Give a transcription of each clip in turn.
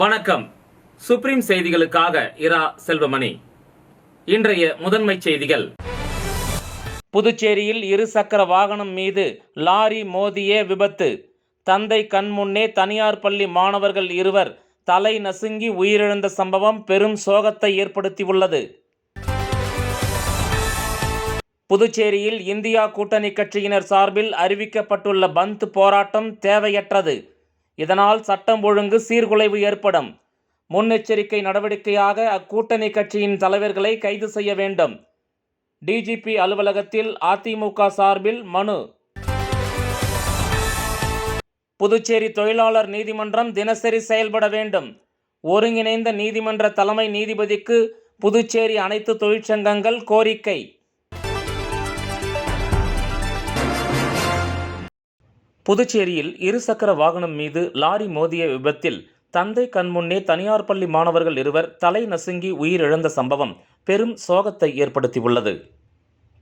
வணக்கம். சுப்ரீம் செய்திகளுக்காக இரா செல்வமணி. இன்றைய முதன்மை செய்திகள். புதுச்சேரியில் இருசக்கர வாகனம் மீது லாரி மோதிய விபத்து. தந்தை கண்முன்னே தனியார் பள்ளி மாணவர்கள் இருவர் தலை நசுங்கி உயிரிழந்த சம்பவம் பெரும் சோகத்தை ஏற்படுத்தியுள்ளது. புதுச்சேரியில் இந்தியா கூட்டணி கட்சியினர் சார்பில் அறிவிக்கப்பட்டுள்ள பந்த் போராட்டம் தேவையற்றது. இதனால் சட்டம் ஒழுங்கு சீர்குலைவு ஏற்படும். முன்னெச்சரிக்கை நடவடிக்கையாக அக்கூட்டணி கட்சியின் தலைவர்களை கைது செய்ய வேண்டும். டிஜிபி அலுவலகத்தில் அதிமுக சார்பில் மனு. புதுச்சேரி தொழிலாளர் நீதிமன்றம் தினசரி செயல்பட வேண்டும். ஒருங்கிணைந்த நீதிமன்ற தலைமை நீதிபதிக்கு புதுச்சேரி அனைத்து தொழிற்சங்கங்கள் கோரிக்கை. புதுச்சேரியில் இருசக்கர வாகனம் மீது லாரி மோதிய விபத்தில் தந்தை கண்முன்னே தனியார் பள்ளி மாணவர்கள் இருவர் தலை நசுங்கி உயிரிழந்த சம்பவம் பெரும் சோகத்தை ஏற்படுத்தியுள்ளது.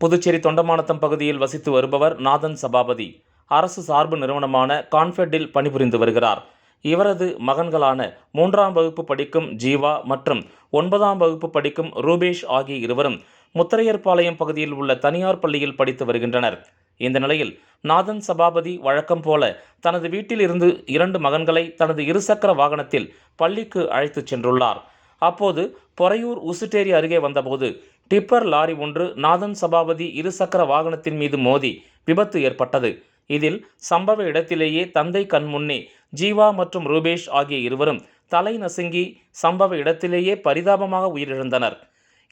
புதுச்சேரி தொண்டமானத்தம் பகுதியில் வசித்து வருபவர் நாதன் சபாபதி அரசு சார்பு நிறுவனமான கான்ஃபெட்டில் பணிபுரிந்து வருகிறார். இவரது மகன்களான 3ஆம் வகுப்பு படிக்கும் ஜீவா மற்றும் 9ஆம் வகுப்பு படிக்கும் ரூபேஷ் ஆகிய இருவரும் முத்திரையர்பாளையம் பகுதியில் உள்ள தனியார் பள்ளியில் படித்து வருகின்றனர். இந்த நிலையில் நாதன் சபாபதி வழக்கம் போல தனது வீட்டில் இருந்து 2 மகன்களை தனது இருசக்கர வாகனத்தில் பள்ளிக்கு அழைத்து சென்றுள்ளார். அப்போது பொறையூர் உசுட்டேரி அருகே வந்தபோது டிப்பர் லாரி ஒன்று நாதன் சபாபதி இருசக்கர வாகனத்தின் மீது மோதி விபத்து ஏற்பட்டது. இதில் சம்பவ இடத்திலேயே தந்தை கண்முன்னே ஜீவா மற்றும் ரூபேஷ் ஆகிய இருவரும் தலை நசுங்கி சம்பவ இடத்திலேயே பரிதாபமாக உயிரிழந்தனர்.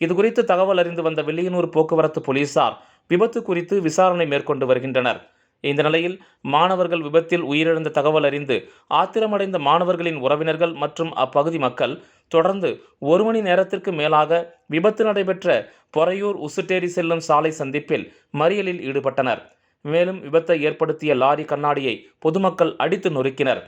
இதுகுறித்து தகவல் அறிந்து வந்த வில்லியனூர் போக்குவரத்து போலீசார் விபத்து குறித்து விசாரணை மேற்கொண்டு வருகின்றனர். இந்த நிலையில் மாணவர்கள் விபத்தில் உயிரிழந்த தகவல் அறிந்து ஆத்திரமடைந்த மாணவர்களின் உறவினர்கள் மற்றும் அப்பகுதி மக்கள் தொடர்ந்து 1 மணி நேரத்திற்கு மேலாக விபத்து நடைபெற்ற பொறையூர் உசுட்டேரி செல்லும் சாலை சந்திப்பில் மறியலில் ஈடுபட்டனர். மேலும் விபத்தை ஏற்படுத்திய லாரி கண்ணாடியை பொதுமக்கள் அடித்து நொறுக்கினர்.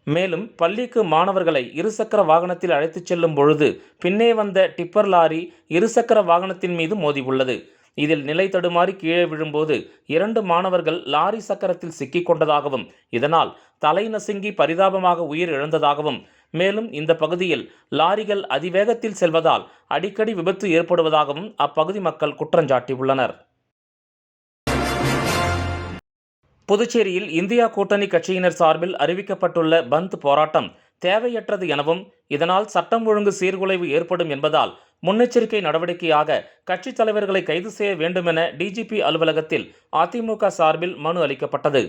மேலும் பள்ளிக்கு மாணவர்களை இருசக்கர வாகனத்தில் அழைத்துச் செல்லும் பொழுது பின்னே வந்த டிப்பர் லாரி இருசக்கர வாகனத்தின் மீது மோதி உள்ளது. இதில் நிலை தடுமாறி கீழே விழும்போது 2 மாணவர்கள் லாரி சக்கரத்தில் சிக்கிக் கொண்டதாகவும் இதனால் தலை நசுங்கி பரிதாபமாக உயிர் இழந்ததாகவும் மேலும் இந்த பகுதியில் லாரிகள் அதிவேகத்தில் செல்வதால் அடிக்கடி விபத்து ஏற்படுவதாகவும் அப்பகுதி மக்கள் குற்றஞ்சாட்டியுள்ளனர். புதுச்சேரியில் இந்தியா கூட்டணி கட்சியினர் சார்பில் அறிவிக்கப்பட்டுள்ள பந்த் போராட்டம் தேவையற்றது எனவும் இதனால் சட்டம் ஒழுங்கு சீர்குலைவு ஏற்படும் என்பதால் முன்னெச்சரிக்கை நடவடிக்கையாக கட்சித் தலைவர்களை கைது செய்ய வேண்டும் என டிஜிபி அலுவலகத்தில் அதிமுக சார்பில் மனு அளிக்கப்பட்டது.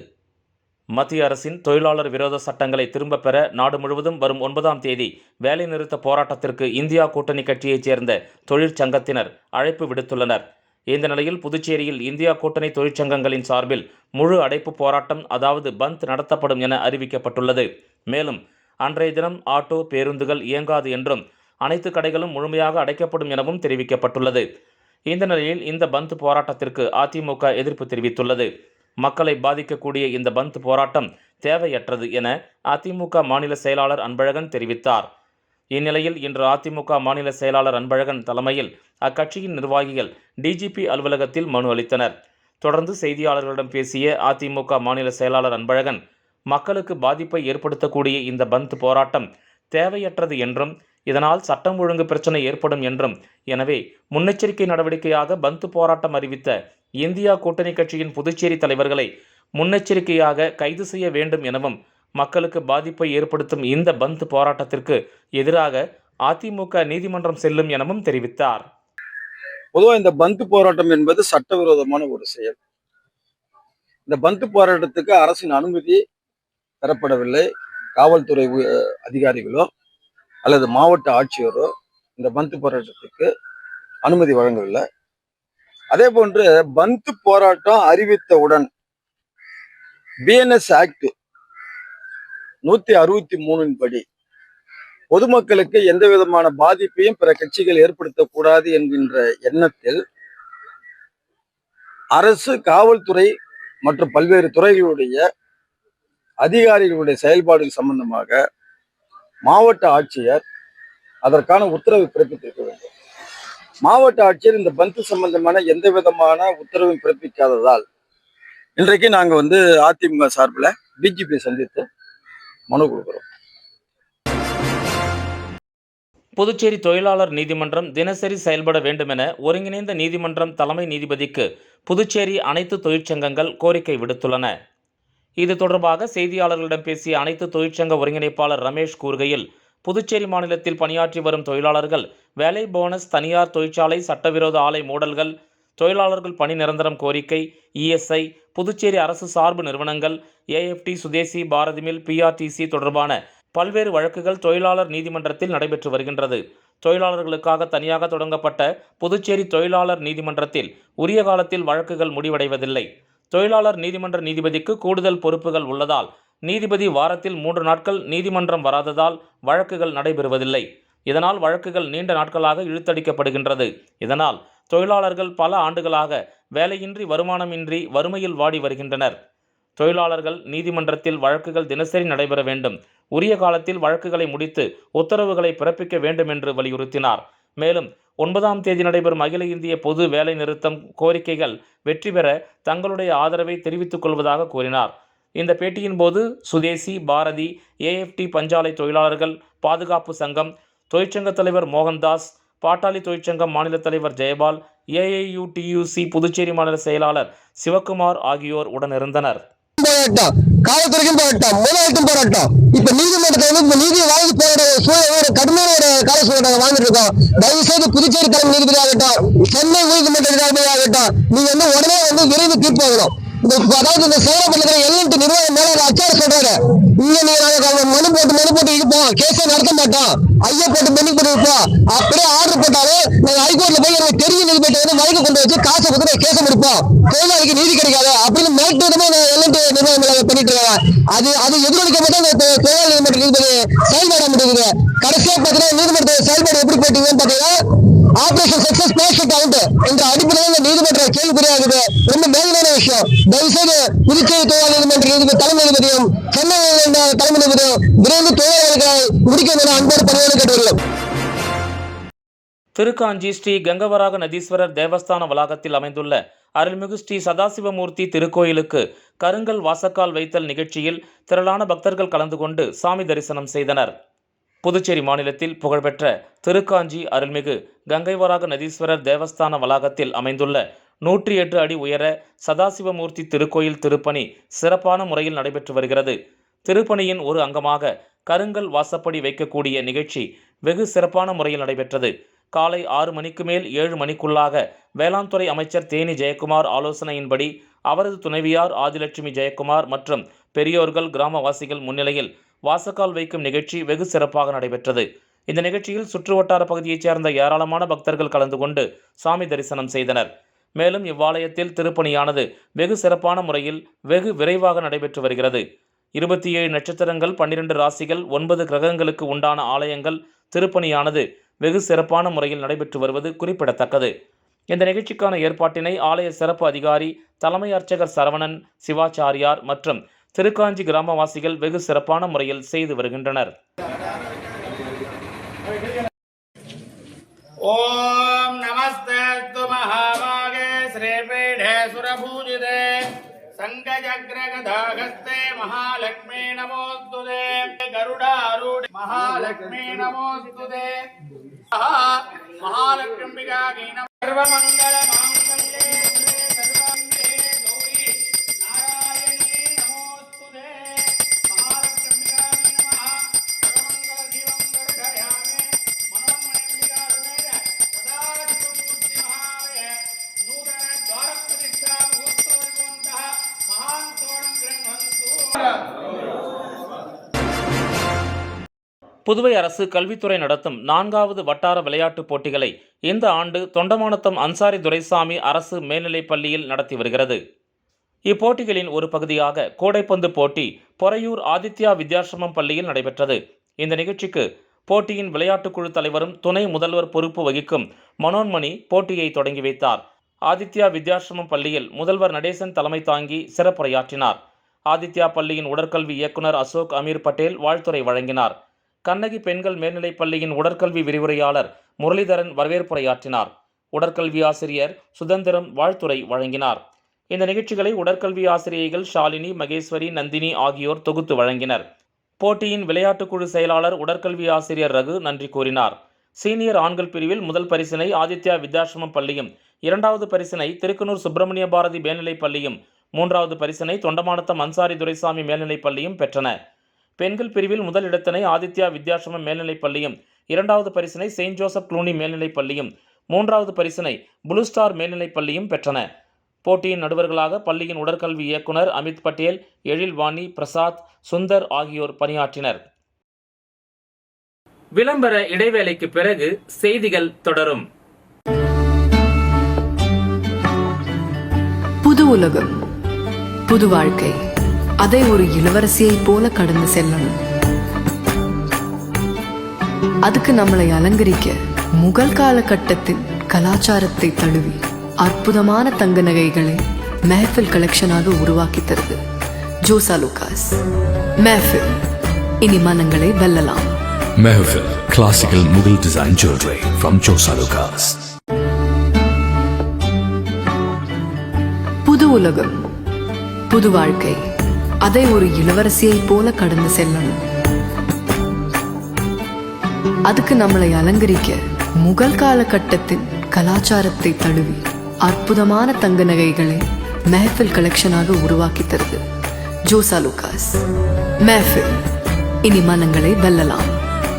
மத்திய அரசின் தொழிலாளர் விரோத சட்டங்களை திரும்பப் பெற நாடு முழுவதும் வரும் 9ஆம் தேதி வேலைநிறுத்த போராட்டத்திற்கு இந்தியா கூட்டணி கட்சியைச் சேர்ந்த தொழிற்சங்கத்தினர் அழைப்பு விடுத்துள்ளனர். இந்த நிலையில் புதுச்சேரியில் இந்தியா கூட்டணி தொழிற்சங்கங்களின் சார்பில் முழு அடைப்பு போராட்டம் அதாவது பந்த் நடத்தப்படும் என அறிவிக்கப்பட்டுள்ளது. மேலும் அன்றைய தினம் ஆட்டோ பேருந்துகள் இயங்காது என்றும் அனைத்து கடைகளும் முழுமையாக அடைக்கப்படும் எனவும் தெரிவிக்கப்பட்டுள்ளது. இந்த நிலையில் இந்த பந்த் போராட்டத்திற்கு அதிமுக எதிர்ப்பு தெரிவித்துள்ளது. மக்களை பாதிக்கக்கூடிய இந்த பந்த் போராட்டம் தேவையற்றது என அதிமுக மாநில செயலாளர் அன்பழகன் தெரிவித்தார். இந்நிலையில் இன்று அதிமுக மாநில செயலாளர் அன்பழகன் தலைமையில் அக்கட்சியின் நிர்வாகிகள் டிஜிபி அலுவலகத்தில் மனு அளித்தனர். தொடர்ந்து செய்தியாளர்களிடம் பேசிய அதிமுக மாநில செயலாளர் அன்பழகன் மக்களுக்கு பாதிப்பை ஏற்படுத்தக்கூடிய இந்த பந்த் போராட்டம் தேவையற்றது என்றும் இதனால் சட்டம் ஒழுங்கு பிரச்சனை ஏற்படும் என்றும் எனவே முன்னெச்சரிக்கை நடவடிக்கையாக பந்த் போராட்டம் அறிவித்த இந்தியா கூட்டணி கட்சியின் புதுச்சேரி தலைவர்களை முன்னெச்சரிக்கையாக கைது செய்ய வேண்டும் எனவும் மக்களுக்கு பாதிப்பை ஏற்படுத்தும் இந்த பந்த் போராட்டத்திற்கு எதிராக அதிமுக நீதிமன்றம் செல்லும் எனவும் தெரிவித்தார். பொதுவாக இந்த பந்த் போராட்டம் என்பது சட்டவிரோதமான ஒரு செயல். இந்த பந்த் போராட்டத்துக்கு அரசின் அனுமதி பெறப்படவில்லை. காவல்துறை அதிகாரிகளோ அல்லது மாவட்ட ஆட்சியரோ இந்த பந்த் போராட்டத்துக்கு அனுமதி வழங்கவில்லை. அதே போன்று பந்த் போராட்டம் அறிவித்தவுடன் பிஎன்எஸ் ஆக்ட் 163 படி பொதுமக்களுக்கு எந்த விதமான பாதிப்பையும் பிற கட்சிகள் ஏற்படுத்தக்கூடாது என்கின்ற எண்ணத்தில் அரசு, காவல்துறை மற்றும் பல்வேறு துறைகளுடைய அதிகாரிகளுடைய செயல்பாடுகள் சம்பந்தமாக மாவட்ட ஆட்சியர் அதற்கான உத்தரவை பிறப்பித்திருக்க வேண்டும். மாவட்ட ஆட்சியர் இந்த பந்த் சம்பந்தமான எந்த விதமான உத்தரவும் பிறப்பிக்காததால் இன்றைக்கு நாங்கள் அதிமுக சார்பில் டிஜிபி சந்தித்து மனு கொடுக்குறோம். புதுச்சேரி தொழிலாளர் நீதிமன்றம் தினசரி செயல்பட வேண்டுமென ஒருங்கிணைந்த நீதிமன்றம் தலைமை நீதிபதிக்கு புதுச்சேரி அனைத்து தொழிற்சங்கங்கள் கோரிக்கை விடுத்துள்ளன. இது தொடர்பாக செய்தியாளர்களிடம் பேசிய அனைத்து தொழிற்சங்க ஒருங்கிணைப்பாளர் ரமேஷ் கூறுகையில், புதுச்சேரி மாநிலத்தில் பணியாற்றி வரும் தொழிலாளர்கள் வேலை போனஸ், தனியார் தொழிற்சாலை சட்டவிரோத ஆலை மூடல்கள், தொழிலாளர்கள் பணி நிரந்தரம் கோரிக்கை, இஎஸ்ஐ, புதுச்சேரி அரசு சார்பு நிறுவனங்கள், ஏஎஃப்டி, சுதேசி, பாரதி மில், பிஆர்டிசி தொடர்பான பல்வேறு வழக்குகள் தொழிலாளர் நீதிமன்றத்தில் நடைபெற்று வருகின்றது. தொழிலாளர்களுக்காக தனியாக தொடங்கப்பட்ட புதுச்சேரி தொழிலாளர் நீதிமன்றத்தில் உரிய காலத்தில் வழக்குகள் முடிவடைவதில்லை. தொழிலாளர் நீதிமன்ற நீதிபதிக்கு கூடுதல் பொறுப்புகள் உள்ளதால் நீதிபதி வாரத்தில் 3 நாட்கள் நீதிமன்றம் வராததால் வழக்குகள் நடைபெறுவதில்லை. இதனால் வழக்குகள் நீண்ட நாட்களாக இழுத்தடிக்கப்படுகின்றது. இதனால் தொழிலாளர்கள் பல ஆண்டுகளாக வேலையின்றி, வருமானமின்றி வறுமையில் வாடி வருகின்றனர். தொழிலாளர்கள் நீதிமன்றத்தில் வழக்குகள் தினசரி நடைபெற வேண்டும். உரிய காலத்தில் வழக்குகளை முடித்து உத்தரவுகளை பிறப்பிக்க வேண்டும் என்று வலியுறுத்தினார். மேலும் 9ஆம் தேதி நடைபெறும் அகில இந்திய பொது வேலை நிறுத்தம் கோரிக்கைகள் வெற்றி பெற தங்களுடைய ஆதரவை தெரிவித்துக் கொள்வதாக கூறினார். இந்த பேட்டியின் போது சுதேசி, பாரதி, ஏஎஃப்டி, பஞ்சாலை தொழிலாளர்கள் பாதுகாப்பு சங்கம் தொழிற்சங்க தலைவர் மோகன்தாஸ், பாட்டாளி தொழிற்சங்கம் மாநில தலைவர் ஜெயபால், ஏஐயுடியூசி புதுச்சேரி மாநில செயலாளர் சிவக்குமார் ஆகியோர் உடனிருந்தனர். போராட்டம், காவல்துறைக்கும் போராட்டம், முதலாளிக்கும் போராட்டம். இப்ப நீதிமன்றத்தை நீதியை வாங்கி போராட ஒரு கடுமையான ஒரு கால சூழ்நிலை வாழ்ந்துட்டு இருக்கோம். தயவு செய்து புதுச்சேரி தலைமை நீதிபதி ஆகட்டும், சென்னை உயர்நீதிமன்ற நீதிபதி ஆகட்டும், நீங்க உடனே விரைந்து தீர்ப்பு வாங்கணும். அதாவது இந்த சேலப்பட்டிருக்கிற எல்என்டி நிறுவனம் மேல அச்சார சொல்றாரு, இங்க நீங்க மனு போட்டு இருப்போம், கேஸை நடத்த மாட்டோம், ஐயா போட்டு பெண்ணிக் போட்டு இருப்போம். அப்படியே ஆர்டர் போட்டாலும் நாங்க ஹைகோர்ட்ல போய் எனக்கு தெரியும் நீதிபதி வழக்கு கொண்டு வச்சு காசை பத்தி கேஸை முடிப்போம், தொழிலாளிக்கு நீதி கிடைக்காது அப்படின்னு மிரட்டு எல்என்டி நிறுவனம் பண்ணிட்டு இருக்காங்க. அது எதிரொலிக்கப்பட்ட தொழிலாளி நீதிமன்ற நீதிபதி செயல்பட முடியுது. கடைசியா பாத்தீங்கன்னா நீதிமன்ற செயல்பாடு எப்படி போயிட்டீங்கன்னு பாத்தீங்கன்னா ஆபரேஷன் சக்சஸ் பேஷண்ட் அவுட் என்ற அடிப்படையில் இந்த நீதிமன்ற கேள்விக்குறியாகுது. ரொம்ப மேலான விஷயம். தயவுசெய்து புதுச்சேரி தொழிலாளர் நீதிமன்ற நீதிபதி தலைமை நீதிபதியும் சென்னை தலைமை நீதிபதியும் விரைந்து தொழிலாளர்களை முடிக்க என அன்போடு பணியோடு கேட்டுள்ளோம். திருக்காஞ்சி ஸ்ரீ கங்கவராக நதீஸ்வரர் தேவஸ்தான வளாகத்தில் அமைந்துள்ள அருள்மிகு ஸ்ரீ சதாசிவமூர்த்தி திருக்கோயிலுக்கு கருங்கல் வாசக்கால் வைத்தல் நிகழ்ச்சியில் திரளான பக்தர்கள் கலந்து கொண்டு சாமி தரிசனம் செய்தனர். புதுச்சேரி மாநிலத்தில் புகழ்பெற்ற திருக்காஞ்சி அருள்மிகு கங்கைவராக நதீஸ்வரர் தேவஸ்தான வளாகத்தில் அமைந்துள்ள 108 அடி உயர சதாசிவமூர்த்தி திருக்கோயில் திருப்பணி சிறப்பான முறையில் நடைபெற்று வருகிறது. திருப்பணியின் ஒரு அங்கமாக கருங்கல் வாசப்படி வைக்கக்கூடிய நிகழ்ச்சி வெகு சிறப்பான முறையில் நடைபெற்றது. காலை 6 மணிக்கு மேல் 7 மணிக்குள்ளாக வேளாண் துறை அமைச்சர் தேனி ஜெயக்குமார் ஆலோசனையின்படி அவரது துணைவியார் ஆதிலட்சுமி ஜெயக்குமார் மற்றும் பெரியோர்கள், கிராமவாசிகள் முன்னிலையில் வாசக்கால் வைக்கும் நிகழ்ச்சி வெகு சிறப்பாக நடைபெற்றது. இந்த நிகழ்ச்சியில் சுற்றுவட்டார பகுதியைச் சேர்ந்த ஏராளமான பக்தர்கள் கலந்து கொண்டு சாமி தரிசனம் செய்தனர். மேலும் இவ்வாலயத்தில் திருப்பணியானது வெகு சிறப்பான முறையில் வெகு விரைவாக நடைபெற்று வருகிறது. 27 நட்சத்திரங்கள், 12 ராசிகள், 9 கிரகங்களுக்கு உண்டான ஆலயங்கள் திருப்பணியானது வெகு சிறப்பான முறையில் நடைபெற்று வருவது குறிப்பிடத்தக்கது. இந்த நிகழ்ச்சிக்கான ஏற்பாட்டினை ஆலய சிறப்பு அதிகாரி தலைமை அர்ச்சகர் சரவணன், சிவாச்சாரியார் மற்றும் திருக்காஞ்சி கிராமவாசிகள் வெகு சிறப்பான முறையில் செய்து வருகின்றனர். ஓம் நமஸ்தேஸ்து மகாபாகே ஸ்ரீபீடே சுரபூஜிதே சங்கஜக்ரகதாகஸ்தே மகாலக்ஷ்மீ நமோஸ்துதே கருடாரூಢ மகாலக்ஷ்மீ நமோஸ்துதே மகாலக்ஷ்மிகா கீனம் சர்வமங்கல மாங்கல்யே சர்வாங்கே கௌரி நாராயணீ நமோஸ்துதே மகாலக்ஷ்மிகா நமஹ சர்வமங்கல ஜீவம் தர்ஷயாமி மனோமணிம்பிகா சுமேர சதாசிவமூர்த்தி மகாலய நூதன த்வார பிரதிஷ்டா முகூர்த்தோர்கோந்தः மகாந்தோணம் கிரண்வந்து. புதுவை அரசு கல்வித்துறை நடத்தும் 4வது வட்டார விளையாட்டுப் போட்டிகளை இந்த ஆண்டு தொண்டமானத்தம் அன்சாரி துரைசாமி அரசு மேல்நிலைப் பள்ளியில் நடத்தி வருகிறது. இப்போட்டிகளின் ஒரு பகுதியாக கோடைப்பந்து போட்டி பொறையூர் ஆதித்யா வித்யாசிரமம் பள்ளியில் நடைபெற்றது. இந்த நிகழ்ச்சிக்கு போட்டியின் விளையாட்டுக்குழு தலைவரும் துணை முதல்வர் பொறுப்பு வகிக்கும் மனோன்மணி போட்டியை தொடங்கி வைத்தார். ஆதித்யா வித்யாசிரமம் பள்ளியில் முதல்வர் நடேசன் தலைமை தாங்கி சிறப்புரையாற்றினார். ஆதித்யா பள்ளியின் உடற்கல்வி இயக்குனர் அசோக் அமீர் பட்டேல் வாழ்த்துரை வழங்கினார். கண்ணகி பெண்கள் மேல்நிலைப் பள்ளியின் உடற்கல்வி விரிவுரையாளர் முரளிதரன் வரவேற்புரையாற்றினார். உடற்கல்வி ஆசிரியர் சுதந்திரம் வாழ்த்துரை வழங்கினார். இந்த நிகழ்ச்சிகளை உடற்கல்வி ஆசிரியைகள் ஷாலினி, மகேஸ்வரி, நந்தினி ஆகியோர் தொகுத்து வழங்கினர். போட்டியின் விளையாட்டுக்குழு செயலாளர் உடற்கல்வி ஆசிரியர் ரகு நன்றி கூறினார். சீனியர் ஆண்கள் பிரிவில் முதல் பரிசினை ஆதித்யா வித்யாசிரமம் பள்ளியும், இரண்டாவது பரிசினை திருக்கனூர் சுப்பிரமணிய பாரதி மேல்நிலைப் பள்ளியும், மூன்றாவது பரிசினை தொண்டமானத்தம் அன்சாரி துரைசாமி மேல்நிலைப் பள்ளியும் பெற்றன. பெண்கள் பிரிவில் முதல் இடத்தினை ஆதித்யா வித்யாசிரமம் மேல்நிலைப் பள்ளியும், இரண்டாவது பரிசினை செயின்ட் ஜோசப் க்ளூனி மேல்நிலைப் பள்ளியும், மூன்றாவது பரிசினை ப்ளூ ஸ்டார் மேல்நிலைப் பள்ளியும் பெற்றன. போட்டியின் நடுவர்களாக பள்ளியின் உடற்கல்வி இயக்குனர் அமித் பட்டேல், எழில் வாணி, பிரசாத், சுந்தர் ஆகியோர் பணியாற்றினர். விளம்பர இடைவேளைக்கு பிறகு செய்திகள் தொடரும். புது உலகம், புது வாழ்க்கை, அதை ஒரு இளவரசியைப் போல கடந்து செல்லணும். அதுக்கு நம்மளை அலங்கரிக்க முகல் காலகட்டத்தின் கலாச்சாரத்தை தழுவி அற்புதமான தங்க நகைகளை மெஹஃபில் கலெக்ஷனாக உருவாக்கி தருது ஜோசா லூகாஸ். மெஹஃபில், இனி மனங்களை வெல்லலாம். Mehfil, classical Mughal design jewelry from Josa Lucas. புது உலகம், புது வாழ்க்கை, அதை ஒரு இளவரசியைப் போல கடந்து செல்லணும். அதுக்கு நம்மளை அலங்கரிக்க முகல் காலகட்டத்தின் கலாச்சாரத்தை தழுவி அற்புதமான தங்க நகைகளை மெஹஃபில் கலெக்ஷனாக உருவாக்கி தருது ஜோசா லூகாஸ். மெஹஃபில், இனி மனங்களை வெல்லலாம்.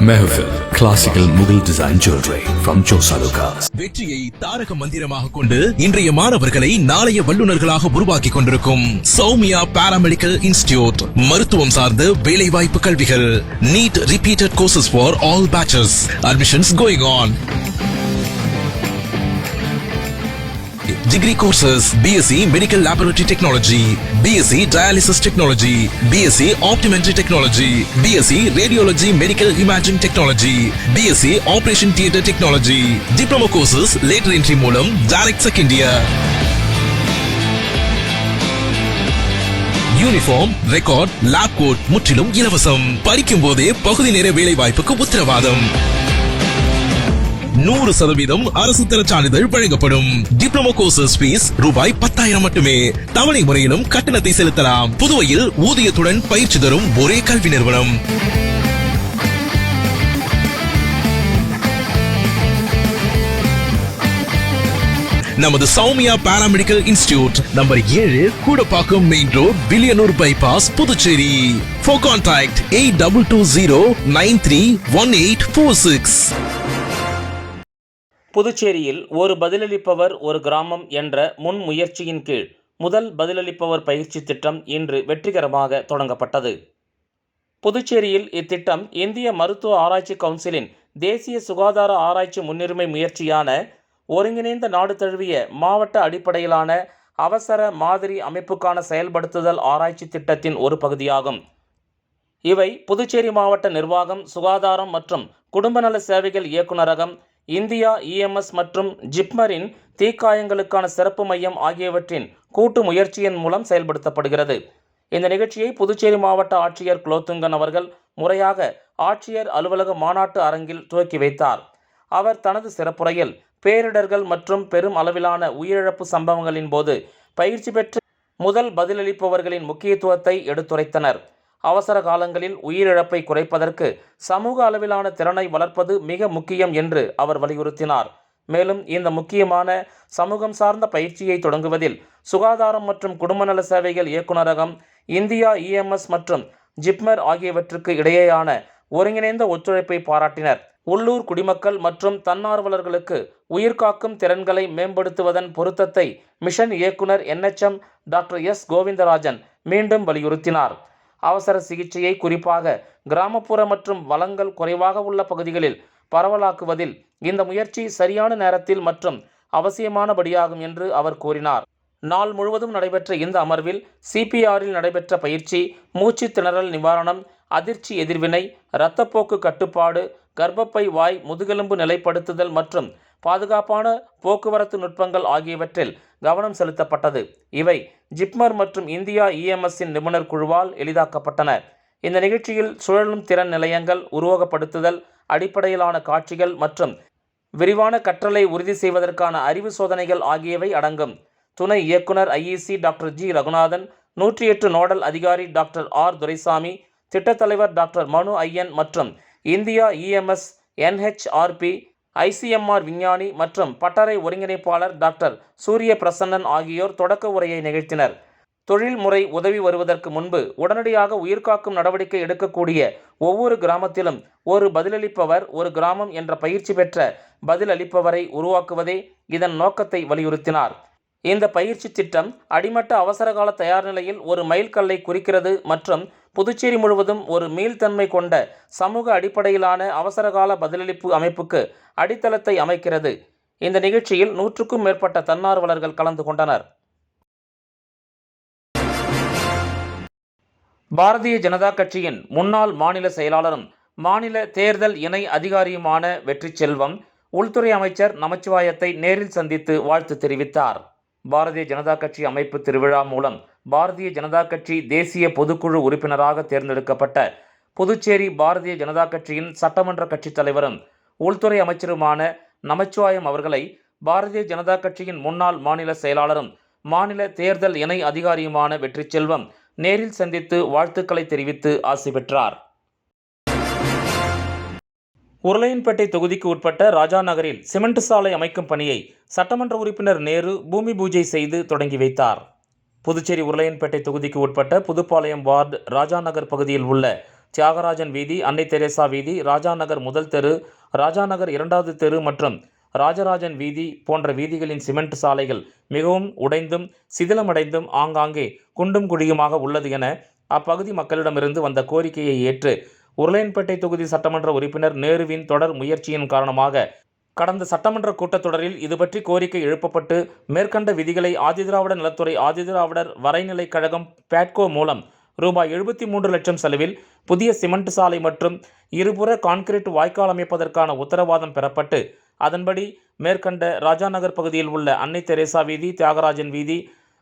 Mehfil, classical Mughal design jewelry from Josa Lucas. வெற்றியை தாரக மந்திரமாக கொண்டு இன்றைய மாணவர்களை நாளைய வல்லுநர்களாக உருவாக்கி கொண்டிருக்கும் சௌமியா பாராமெடிக்கல் இன்ஸ்டிடியூட். மருத்துவம் சார்ந்த வேலை வாய்ப்பு கல்விகள். NEET repeated courses for all batches. Admissions going on. Degree courses: BSc Medical Laboratory Technology, BSc Dialysis Technology, BSc Optometry Technology, BSc Radiology Medical Imaging Technology, BSc Operation Theatre Technology. Diploma courses later entry மூலம் direct second year. Uniform, record, lab coat முற்றிலும் இலவசம். படிக்கும் போதே பகுதி நேர வேலை வாய்ப்புக்கு உத்தரவாதம். 100% அரசு தர சான்றிதழ் வழங்கப்படும். டிப்ளமோ கோர்சஸ் ஃபீஸ் ரூபாய் 10,000 மட்டுமே. தவணை முறையிலும் கட்டணத்தை செலுத்தலாம். புதுவையில் ஊதியத்துடன் பயிற்சி தரும் ஒரே கல்வி நிறுவனம். நமது Soumya paramedical institute, number 7, Koodapakkam main road, Villianur bypass, Puducherry. For contact 8220931846. புதுச்சேரியில் ஒரு பதிலளிப்பவர் ஒரு கிராமம் என்ற முன் முயற்சியின் கீழ் முதல் பதிலளிப்பவர் பயிற்சி திட்டம் இன்று வெற்றிகரமாக தொடங்கப்பட்டது. புதுச்சேரியில் இத்திட்டம் இந்திய மருத்துவ ஆராய்ச்சி கவுன்சிலின் தேசிய சுகாதார ஆராய்ச்சி முன்னுரிமை முயற்சியான ஒருங்கிணைந்த நாடு தழுவிய மாவட்ட அடிப்படையிலான அவசர மாதிரி அமைப்புக்கான செயல்படுத்துதல் ஆராய்ச்சி திட்டத்தின் ஒரு பகுதியாகும். இவை புதுச்சேரி மாவட்ட நிர்வாகம், சுகாதாரம் மற்றும் குடும்பநல சேவைகள் இயக்குநரகம், இந்தியா EMS மற்றும் ஜிப்மரின் தீக்காயங்களுக்கான சிறப்பு மையம் ஆகியவற்றின் கூட்டு முயற்சியின் மூலம் செயல்படுத்தப்படுகிறது. இந்த நிகழ்ச்சியை புதுச்சேரி மாவட்ட ஆட்சியர் குலோத்துங்கன் அவர்கள் முறையாக ஆட்சியர் அலுவலக மாநாட்டு அரங்கில் துவக்கி வைத்தார். அவர் தனது சிறப்புரையில் பேரிடர்கள் மற்றும் பெரும் அளவிலான உயிரிழப்பு சம்பவங்களின் போது பயிற்சி பெற்ற முதல் பதிலளிப்பவர்களின் முக்கியத்துவத்தை எடுத்துரைத்தனர். அவசர காலங்களில் உயிரிழப்பை குறைப்பதற்கு சமூக அளவிலான திறனை வளர்ப்பது மிக முக்கியம் என்று அவர் வலியுறுத்தினார். மேலும் இந்த முக்கியமான சமூகம் சார்ந்த பயிற்சியை தொடங்குவதில் சுகாதாரம் மற்றும் குடும்பநல சேவைகள் இயக்குநரகம், இந்தியா EMS மற்றும் ஜிப்மர் ஆகியவற்றுக்கு இடையேயான ஒருங்கிணைந்த ஒத்துழைப்பை பாராட்டினர். உள்ளூர் குடிமக்கள் மற்றும் தன்னார்வலர்களுக்கு உயிர்காக்கும் திறன்களை மேம்படுத்துவதன் பொருத்தத்தை மிஷன் இயக்குனர் NHM டாக்டர் S. கோவிந்தராஜன் மீண்டும் வலியுறுத்தினார். அவசர சிகிச்சையை குறிப்பாக கிராமப்புற மற்றும் வளங்கள் குறைவாக உள்ள பகுதிகளில் பரவலாக்குவதில் இந்த முயற்சி சரியான நேரத்தில் மற்றும் அவசியமானபடியாகும் என்று அவர் கூறினார். நாள் முழுவதும் நடைபெற்ற இந்த அமர்வில் CPRல் நடைபெற்ற பயிற்சி, மூச்சு திணறல் நிவாரணம், அதிர்ச்சி எதிர்வினை, இரத்தப்போக்கு கட்டுப்பாடு, கர்ப்பப்பை வாய் முதுகெலும்பு நிலைப்படுத்துதல் மற்றும் பாதுகாப்பான போக்குவரத்து நுட்பங்கள் ஆகியவற்றில் கவனம் செலுத்தப்பட்டது. இவை ஜிப்மர் மற்றும் இந்தியா EMSன் நிபுணர் குழுவால் எளிதாக்கப்பட்டன. இந்த நிகழ்ச்சியில் சுழலும் திறன் நிலையங்கள் உருவகப்படுத்துதல், அடிப்படையிலான காட்சிகள் மற்றும் விரிவான கற்றலை உறுதி செய்வதற்கான அறிவு சோதனைகள் ஆகியவை அடங்கும். துணை இயக்குனர் IEC doctor G. Raghunathan, 108 nodal அதிகாரி டாக்டர் R. துரைசாமி, திட்டத்தலைவர் டாக்டர் மனு ஐயன் மற்றும் இந்தியா EMS NHRP, ICMR விஞ்ஞானி மற்றும் பட்டறை ஒருங்கிணைப்பாளர் டாக்டர் சூரிய பிரசன்னன் ஆகியோர் தொடக்க உரையை நிகழ்த்தினர். தொழில்முறை உதவி வருவதற்கு முன்பு உடனடியாக உயிர்காக்கும் நடவடிக்கை எடுக்கக்கூடிய ஒவ்வொரு கிராமத்திலும் ஒரு பதிலளிப்பவர் ஒரு கிராமம் என்ற பயிற்சி பெற்ற பதிலளிப்பவரை உருவாக்குவதே இதன் நோக்கத்தை வலியுறுத்தினார். இந்த பயிற்சி திட்டம் அடிமட்ட அவசரகால தயார் நிலையில் ஒரு மைல்கல்லை குறிக்கிறது மற்றும் புதுச்சேரி முழுவதும் ஒரு மீள்தன்மை கொண்ட சமூக அடிப்படையிலான அவசரகால பதிலளிப்பு அமைப்புக்கு அடித்தளத்தை அமைக்கிறது. இந்த நிகழ்ச்சியில் 100க்கும் மேற்பட்ட தன்னார்வலர்கள் கலந்து கொண்டனர். பாரதிய ஜனதா கட்சியின் முன்னாள் மாநில செயலாளரும் மாநில தேர்தல் இணை அதிகாரியுமான வெற்றி செல்வம் உள்துறை அமைச்சர் நமச்சிவாயத்தை நேரில் சந்தித்து வாழ்த்து தெரிவித்தார். பாரதிய ஜனதா கட்சி அமைப்பு திருவிழா மூலம் பாரதிய ஜனதா கட்சி தேசிய பொதுக்குழு உறுப்பினராக தேர்ந்தெடுக்கப்பட்ட புதுச்சேரி பாரதிய ஜனதா கட்சியின் சட்டமன்ற கட்சித் தலைவரும் உள்துறை அமைச்சருமான நமச்சிவாயம் அவர்களை பாரதிய ஜனதா கட்சியின் முன்னாள் மாநில செயலாளரும் மாநில தேர்தல் இணை அதிகாரியுமான வெற்றி செல்வம் நேரில் சந்தித்து வாழ்த்துக்களை தெரிவித்து ஆசி பெற்றார். உருளையன்பேட்டை தொகுதிக்கு உட்பட்ட ராஜா நகரில் சிமெண்ட் சாலை அமைக்கும் பணியை சட்டமன்ற உறுப்பினர் நேரு பூமி பூஜை செய்து தொடங்கி வைத்தார். புதுச்சேரி உருளையன்பேட்டை தொகுதிக்கு உட்பட்ட புதுப்பாளையம் வார்டு ராஜா நகர் பகுதியில் உள்ள தியாகராஜன் வீதி, அன்னை தெரேசா வீதி, ராஜா நகர் முதல் தெரு, ராஜா நகர் 2வது தெரு மற்றும் ராஜராஜன் வீதி போன்ற வீதிகளின் சிமெண்ட் சாலைகள் மிகவும் உடைந்தும் சிதிலமடைந்தும் ஆங்காங்கே குண்டும் குழியுமாக உள்ளது என அப்பகுதி மக்களிடமிருந்து வந்த கோரிக்கையை ஏற்று உருளையன்பேட்டை தொகுதி சட்டமன்ற உறுப்பினர் நேருவின் தொடர் முயற்சியின் காரணமாக கடந்த சட்டமன்ற கூட்டத்தொடரில் இதுபற்றி கோரிக்கை எழுப்பப்பட்டு மேற்கண்ட விதிகளை ஆதிதிராவிட நலத்துறை ஆதிதிராவிடர் வரைநிலை கழகம் பேட்கோ மூலம் ரூபாய் 73 லட்சம் செலவில் புதிய சிமெண்ட் சாலை மற்றும் இருபுற கான்கிரீட் வாய்க்கால் அமைப்பதற்கான உத்தரவாதம் பெறப்பட்டு அதன்படி மேற்கண்ட ராஜாநகர் பகுதியில் உள்ள அன்னை தெரேசா வீதி, தியாகராஜன் வீதி,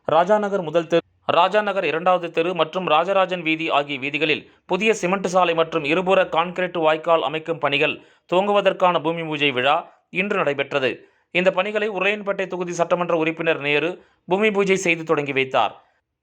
ராஜாநகர் முதல் தெரு, ராஜாநகர் 2வது தெரு மற்றும் ராஜராஜன் வீதி ஆகிய வீதிகளில் புதிய சிமெண்ட் சாலை மற்றும் இருபுற கான்கிரீட் வாய்க்கால் அமைக்கும் பணிகள் துவங்குவதற்கான பூமி பூஜை விழா இன்று நடைபெற்றது. இந்த பணிகளை உருளையன்பேட்டை தொகுதி சட்டமன்ற உறுப்பினர் நேரு பூமி பூஜை செய்து தொடங்கி வைத்தார்.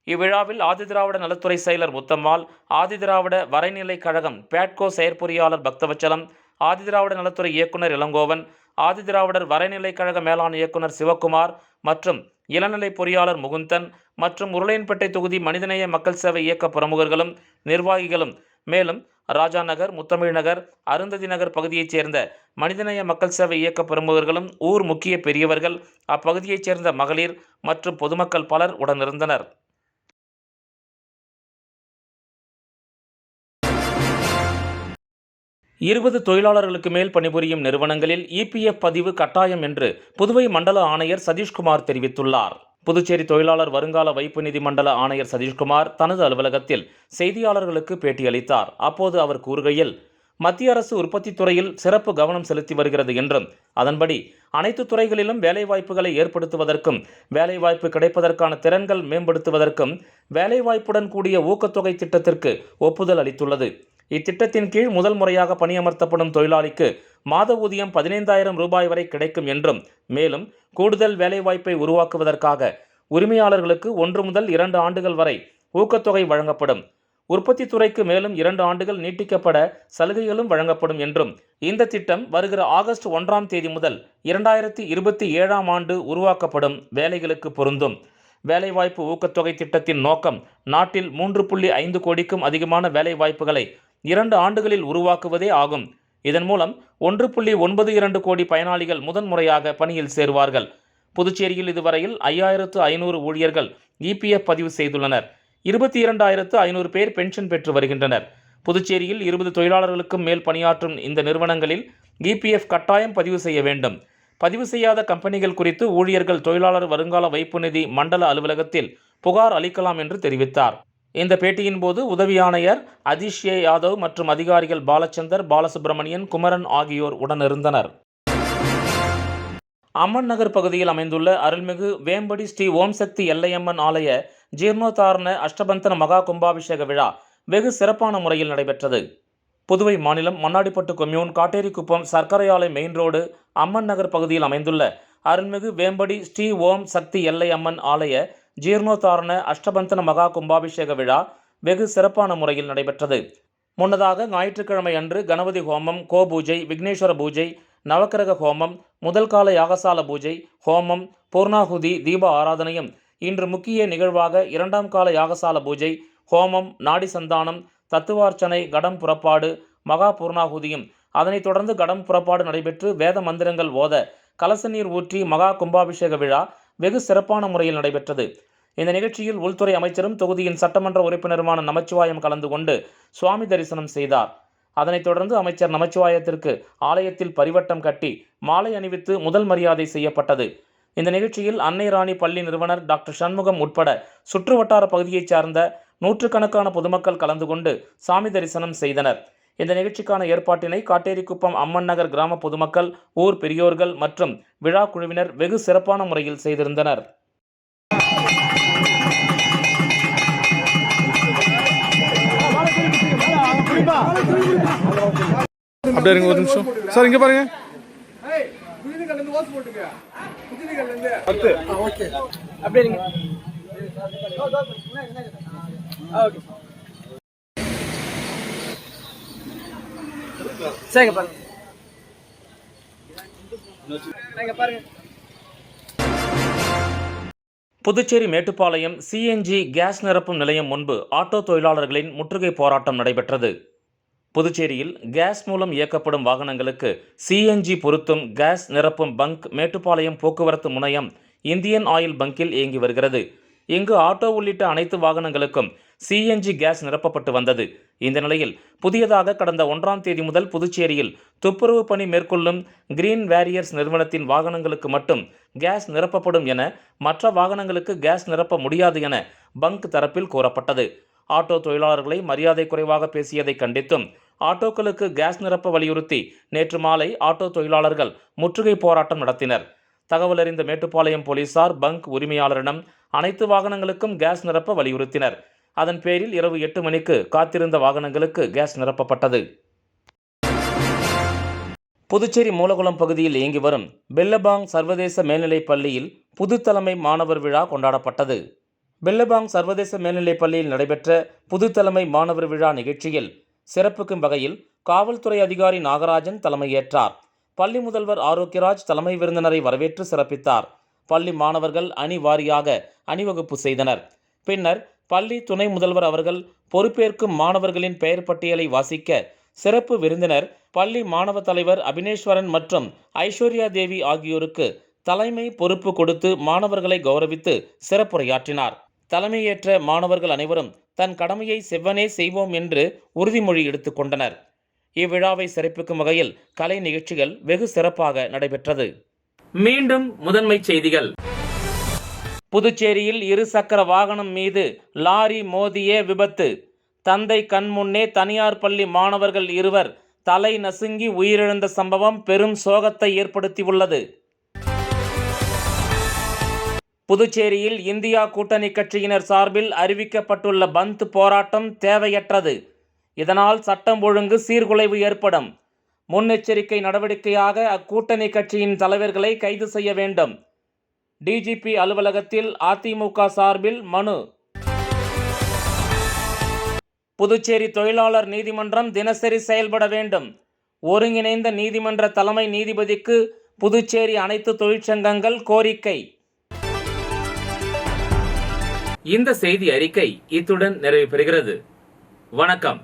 இவ்விழாவில் ஆதிதிராவிட நலத்துறை செயலர் முத்தம்மாள், ஆதிதிராவிட வரைநிலை கழகம் பேட்கோ செயற்பொறியாளர் பக்தவச்சலம், ஆதிதிராவிட நலத்துறை இயக்குனர் இளங்கோவன், ஆதிதிராவிடர் வரைநிலை கழக மேலாண் இயக்குனர் சிவக்குமார் மற்றும் இளநிலை பொறியாளர் முகுந்தன் மற்றும் உருளையன்பேட்டை தொகுதி மனிதநேய மக்கள் சேவை இயக்க பிரமுகர்களும் நிர்வாகிகளும் மேலும் ராஜா நகர், முத்தமிழ் நகர், அருந்ததி நகர் பகுதியைச் சேர்ந்த மனிதநேய மக்கள் சேவை இயக்க பிரமுகர்களும் ஊர் முக்கிய பெரியவர்கள், அப்பகுதியைச் சேர்ந்த மகளிர் மற்றும் பொதுமக்கள் பலர் உடனிருந்தனர். இருபது தொழிலாளர்களுக்கு மேல் பணிபுரியும் நிறுவனங்களில் EPF பதிவு கட்டாயம் என்று புதுவை மண்டல ஆணையர் சதீஷ்குமார் தெரிவித்துள்ளார். புதுச்சேரி தொழிலாளர் வருங்கால வைப்பு நிதி மண்டல ஆணையர் சதீஷ்குமார் தனது அலுவலகத்தில் செய்தியாளர்களுக்கு பேட்டியளித்தார். அப்போது அவர் கூறுகையில், மத்திய அரசு உற்பத்தி துறையில் சிறப்பு கவனம் செலுத்தி வருகிறது என்றும் அதன்படி அனைத்து துறைகளிலும் வேலைவாய்ப்புகளை ஏற்படுத்துவதற்கும் வேலைவாய்ப்பு கிடைப்பதற்கான திறன்கள் மேம்படுத்துவதற்கும் வேலைவாய்ப்புடன் கூடிய ஊக்கத்தொகை திட்டத்திற்கு ஒப்புதல் அளித்துள்ளது. இத்திட்டத்தின் கீழ் முதல் முறையாக பணியமர்த்தப்படும் தொழிலாளிக்கு மாத ஊதியம் 15,000 ரூபாய் வரை கிடைக்கும் என்றும் மேலும் கூடுதல் வேலைவாய்ப்பை உருவாக்குவதற்காக உரிமையாளர்களுக்கு 1 முதல் 2 ஆண்டுகள் வரை ஊக்கத்தொகை வழங்கப்படும். உற்பத்தி துறைக்கு மேலும் 2 ஆண்டுகள் நீட்டிக்கப்பட சலுகைகளும் வழங்கப்படும் என்றும் இந்த திட்டம் வருகிற ஆகஸ்ட் 1ஆம் தேதி முதல் 2027ஆம் ஆண்டு உருவாக்கப்படும் வேலைகளுக்கு பொருந்தும். வேலைவாய்ப்பு ஊக்கத்தொகை திட்டத்தின் நோக்கம் நாட்டில் 3.5 கோடிக்கும் அதிகமான வேலைவாய்ப்புகளை 2 ஆண்டுகளில் உருவாக்குவதே ஆகும். இதன் மூலம் 1.92 கோடி பயனாளிகள் முதன்முறையாக பணியில் சேருவார்கள். புதுச்சேரியில் இதுவரையில் 5,500 ஊழியர்கள் EPF பதிவு செய்துள்ளனர். 22,500 பேர் பென்ஷன் பெற்று வருகின்றனர். புதுச்சேரியில் 20 தொழிலாளர்களுக்கும் மேல் பணியாற்றும் இந்த நிறுவனங்களில் EPF கட்டாயம் பதிவு செய்ய வேண்டும். பதிவு செய்யாத கம்பெனிகள் குறித்து ஊழியர்கள் தொழிலாளர் வருங்கால வைப்பு நிதி மண்டல அலுவலகத்தில் புகார் அளிக்கலாம் என்று தெரிவித்தார். இந்த பேட்டியின் போது உதவி ஆணையர் அதிஷ் ஏ யாதவ் மற்றும் அதிகாரிகள் பாலச்சந்தர், பாலசுப்ரமணியன், குமரன் ஆகியோர் உடனிருந்தனர். அம்மன் நகர் பகுதியில் அமைந்துள்ள அருள்மிகு வேம்படி ஸ்ரீ ஓம் சக்தி எல்லையம்மன் ஆலய ஜீர்ணோத்தாரண அஷ்டபந்தன மகா கும்பாபிஷேக விழா வெகு சிறப்பான முறையில் நடைபெற்றது. புதுவை மாநிலம் மண்ணாடிப்பட்டு கொம்யூன் காட்டேரிக்குப்பம் சர்க்கரை ஆலை மெயின் ரோடு அம்மன் நகர் பகுதியில் அமைந்துள்ள அருள்மிகு வேம்படி ஸ்ரீ ஓம் சக்தி எல்லை அம்மன் ஆலய ஜீர்ணோத்தாரண அஷ்டபந்தன மகா கும்பாபிஷேக விழா வெகு சிறப்பான முறையில் நடைபெற்றது. முன்னதாக ஞாயிற்றுக்கிழமை அன்று கணபதி ஹோமம், கோபூஜை, விக்னேஸ்வர பூஜை, நவக்கிரக ஹோமம், முதல் கால யாகசால பூஜை, ஹோமம், பூர்ணாகுதி, தீப ஆராதனையும், இன்று முக்கிய நிகழ்வாக 2ஆம் கால யாகசால பூஜை, ஹோமம், நாடி சந்தானம், தத்துவார்ச்சனை, கடம் புறப்பாடு, மகா பூர்ணாகுதியும், அதனைத் தொடர்ந்து கடம் புறப்பாடு நடைபெற்று வேத மந்திரங்கள் ஓத கலச நீர் ஊற்றி மகா கும்பாபிஷேக விழா வெகு சிறப்பான முறையில் நடைபெற்றது. இந்த நிகழ்ச்சியில் உள்துறை அமைச்சரும் தொகுதியின் சட்டமன்ற உறுப்பினருமான நமச்சிவாயம் கலந்து கொண்டு சுவாமி தரிசனம் செய்தார். அதனைத் தொடர்ந்து அமைச்சர் நமச்சிவாயத்திற்கு ஆலயத்தில் பரிவட்டம் கட்டி மாலை அணிவித்து முதல் மரியாதை செய்யப்பட்டது. இந்த நிகழ்ச்சியில் அன்னை ராணி பள்ளி நிறுவனர் டாக்டர் சண்முகம் உட்பட சுற்றுவட்டார பகுதியைச் சார்ந்த நூற்றுக்கணக்கான பொதுமக்கள் கலந்து கொண்டு சாமி தரிசனம் செய்தனர். இந்த நிகழ்ச்சிக்கான ஏற்பாட்டினை காட்டேரிக்குப்பம் அம்மன் நகர் கிராம பொதுமக்கள், ஊர் பெரியோர்கள் மற்றும் விழா குழுவினர் வெகு சிறப்பான முறையில் செய்திருந்தனர். அப்படியே இருங்க, ஒரு நிமிஷம் சார், இங்க பாருங்க. புதுச்சேரி மேட்டுப்பாளையம் சிஎன்ஜி கேஸ் நிரப்பும் நிலையம் முன்பு ஆட்டோ தொழிலாளர்களின் முற்றுகை போராட்டம் நடைபெற்றது. புதுச்சேரியில் கேஸ் மூலம் இயக்கப்படும் வாகனங்களுக்கு சிஎன்ஜி பொருத்தும் கேஸ் நிரப்பும் பங்க் மேட்டுப்பாளையம் போக்குவரத்து முனையம் இந்தியன் ஆயில் பங்கில் இயங்கி வருகிறது. இங்கு ஆட்டோ உள்ளிட்ட அனைத்து வாகனங்களுக்கும் சிஎன்ஜி கேஸ் நிரப்பப்பட்டு வந்தது. இந்த நிலையில் புதியதாக கடந்த 1ஆம் தேதி முதல் புதுச்சேரியில் துப்புரவு பணி மேற்கொள்ளும் கிரீன் வேரியர்ஸ் நிறுவனத்தின் வாகனங்களுக்கு மட்டும் கேஸ் நிரப்பப்படும் என, மற்ற வாகனங்களுக்கு கேஸ் நிரப்ப முடியாது என பங்க் தரப்பில் கூறப்பட்டது. ஆட்டோ தொழிலாளர்களை மரியாதை குறைவாக பேசியதை கண்டித்தும் ஆட்டோக்களுக்கு கேஸ் நிரப்ப வலியுறுத்தி நேற்று மாலை ஆட்டோ தொழிலாளர்கள் முற்றுகை போராட்டம் நடத்தினர். தகவல் அறிந்த மேட்டுப்பாளையம் போலீசார் பங்க் உரிமையாளரிடம் அனைத்து வாகனங்களுக்கும் கேஸ் நிரப்ப வலியுறுத்தினர். அதன் பேரில் இரவு 8 மணிக்கு காத்திருந்த வாகனங்களுக்கு கேஸ் நிரப்பப்பட்டது. புதுச்சேரி மூலகுளம் பகுதியில் இயங்கி வரும் பெல்லபாங் சர்வதேச மேல்நிலைப் பள்ளியில் புது தலைமை மாணவர் விழா கொண்டாடப்பட்டது. பெல்லபாங் சர்வதேச மேல்நிலைப் பள்ளியில் நடைபெற்ற புது தலைமை மாணவர் விழா நிகழ்ச்சியில் சிறப்புக்கும் வகையில் காவல்துறை அதிகாரி நாகராஜன் தலைமையேற்றார். பள்ளி முதல்வர் ஆரோக்கியராஜ் தலைமை விருந்தினரை வரவேற்று சிறப்பித்தார். பள்ளி மாணவர்கள் அணி வாரியாக அணிவகுப்பு செய்தனர். பின்னர் பள்ளி துணை முதல்வர் அவர்கள் பொறுப்பேற்கும் மாணவர்களின் பெயர் பட்டியலை வாசிக்க சிறப்பு விருந்தினர் பள்ளி மாணவ தலைவர் அபினேஸ்வரன் மற்றும் ஐஸ்வர்யா தேவி ஆகியோருக்கு தலைமை பொறுப்பு கொடுத்து மாணவர்களை கௌரவித்து சிறப்புரையாற்றினார். தலைமையேற்ற மாணவர்கள் அனைவரும் தன் கடமையை செவ்வனே செய்வோம் என்று உறுதிமொழி எடுத்துக் கொண்டனர். இவ்விழாவை சிறப்பிக்கும் வகையில் கலை நிகழ்ச்சிகள் வெகு சிறப்பாக நடைபெற்றது. மீண்டும் முதன்மை செய்திகள். புதுச்சேரியில் 2 சக்கர வாகனம் மீது லாரி மோதிய விபத்து. தந்தை கண்முன்னே தனியார் பள்ளி மாணவர்கள் 2 தலை நசுங்கி உயிரிழந்த சம்பவம் பெரும் சோகத்தை ஏற்படுத்தியுள்ளது. புதுச்சேரியில் இந்தியா கூட்டணி கட்சியினர் சார்பில் அறிவிக்கப்பட்டுள்ள பந்த் போராட்டம் தேவையற்றது. இதனால் சட்டம் ஒழுங்கு சீர்குலைவு ஏற்படும். முன்னெச்சரிக்கை நடவடிக்கையாக அக்கூட்டணி கட்சியின் தலைவர்களை கைது செய்ய வேண்டும். டிஜிபி அலுவலகத்தில் அதிமுக சார்பில் மனு. புதுச்சேரி தொழிலாளர் நீதிமன்றம் தினசரி செயல்பட வேண்டும். ஒருங்கிணைந்த நீதிமன்ற தலைமை நீதிபதிக்கு புதுச்சேரி அனைத்து தொழிற்சங்கங்கள் கோரிக்கை. இந்த செய்தி அறிக்கை இத்துடன் நிறைவு பெறுகிறது. வணக்கம்.